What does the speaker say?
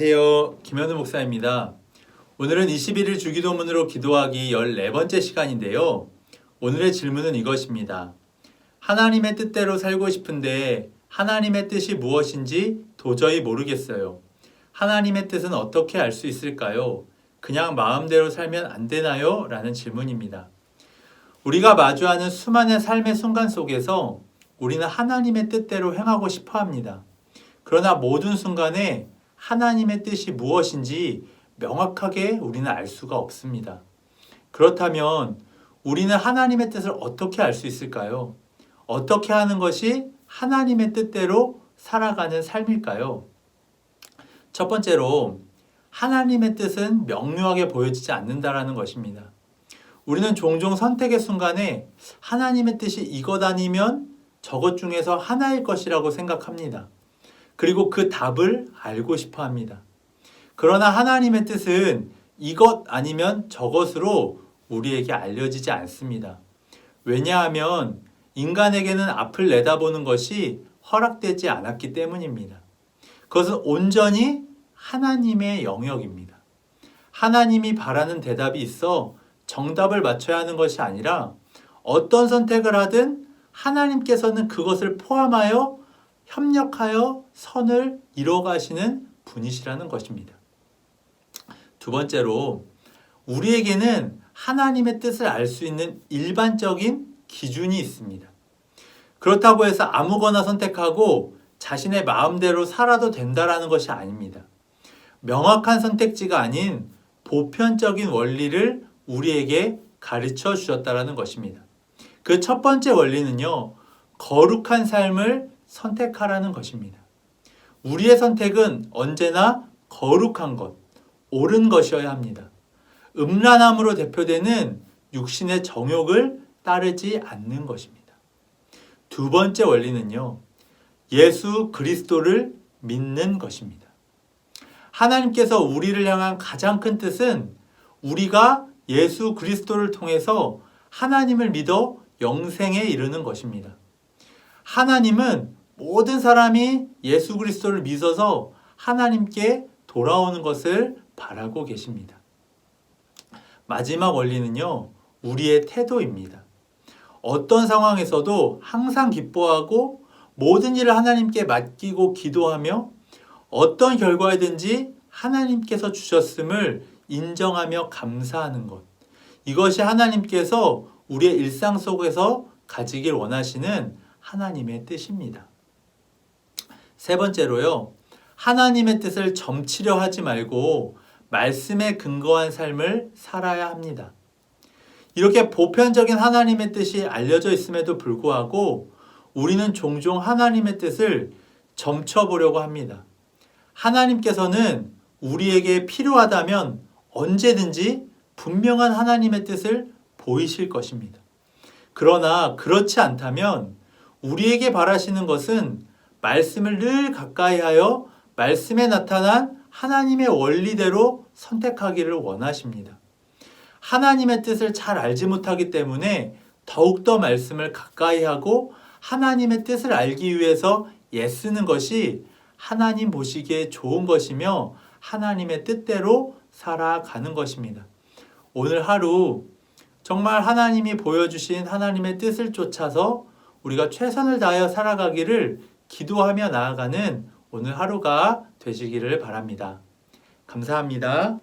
안녕하세요. 김현우 목사입니다. 오늘은 21일 주기도문으로 기도하기 14번째 시간인데요. 오늘의 질문은 이것입니다. 하나님의 뜻대로 살고 싶은데 하나님의 뜻이 무엇인지 도저히 모르겠어요. 하나님의 뜻은 어떻게 알 수 있을까요? 그냥 마음대로 살면 안 되나요? 라는 질문입니다. 우리가 마주하는 수많은 삶의 순간 속에서 우리는 하나님의 뜻대로 행하고 싶어 합니다. 그러나 모든 순간에 하나님의 뜻이 무엇인지 명확하게 우리는 알 수가 없습니다. 그렇다면 우리는 하나님의 뜻을 어떻게 알 수 있을까요? 어떻게 하는 것이 하나님의 뜻대로 살아가는 삶일까요? 첫 번째로 하나님의 뜻은 명료하게 보여지지 않는다라는 것입니다. 우리는 종종 선택의 순간에 하나님의 뜻이 이것 아니면 저것 중에서 하나일 것이라고 생각합니다. 그리고 그 답을 알고 싶어 합니다. 그러나 하나님의 뜻은 이것 아니면 저것으로 우리에게 알려지지 않습니다. 왜냐하면 인간에게는 앞을 내다보는 것이 허락되지 않았기 때문입니다. 그것은 온전히 하나님의 영역입니다. 하나님이 바라는 대답이 있어 정답을 맞춰야 하는 것이 아니라 어떤 선택을 하든 하나님께서는 그것을 포함하여 협력하여 선을 이뤄가시는 분이시라는 것입니다. 두 번째로 우리에게는 하나님의 뜻을 알 수 있는 일반적인 기준이 있습니다. 그렇다고 해서 아무거나 선택하고 자신의 마음대로 살아도 된다라는 것이 아닙니다. 명확한 선택지가 아닌 보편적인 원리를 우리에게 가르쳐 주셨다라는 것입니다. 그 첫 번째 원리는요, 거룩한 삶을 선택하라는 것입니다. 우리의 선택은 언제나 거룩한 것, 옳은 것이어야 합니다. 음란함으로 대표되는 육신의 정욕을 따르지 않는 것입니다. 두 번째 원리는요, 예수 그리스도를 믿는 것입니다. 하나님께서 우리를 향한 가장 큰 뜻은 우리가 예수 그리스도를 통해서 하나님을 믿어 영생에 이르는 것입니다. 하나님은 모든 사람이 예수 그리스도를 믿어서 하나님께 돌아오는 것을 바라고 계십니다. 마지막 원리는요, 우리의 태도입니다. 어떤 상황에서도 항상 기뻐하고 모든 일을 하나님께 맡기고 기도하며 어떤 결과이든지 하나님께서 주셨음을 인정하며 감사하는 것. 이것이 하나님께서 우리의 일상 속에서 가지길 원하시는 하나님의 뜻입니다. 세 번째로요, 하나님의 뜻을 점치려 하지 말고 말씀에 근거한 삶을 살아야 합니다. 이렇게 보편적인 하나님의 뜻이 알려져 있음에도 불구하고 우리는 종종 하나님의 뜻을 점쳐보려고 합니다. 하나님께서는 우리에게 필요하다면 언제든지 분명한 하나님의 뜻을 보이실 것입니다. 그러나 그렇지 않다면 우리에게 바라시는 것은 말씀을 늘 가까이 하여 말씀에 나타난 하나님의 원리대로 선택하기를 원하십니다. 하나님의 뜻을 잘 알지 못하기 때문에 더욱더 말씀을 가까이 하고 하나님의 뜻을 알기 위해서 애쓰는 것이 하나님 보시기에 좋은 것이며 하나님의 뜻대로 살아가는 것입니다. 오늘 하루 정말 하나님이 보여주신 하나님의 뜻을 쫓아서 우리가 최선을 다하여 살아가기를 기도하며 나아가는 오늘 하루가 되시기를 바랍니다. 감사합니다.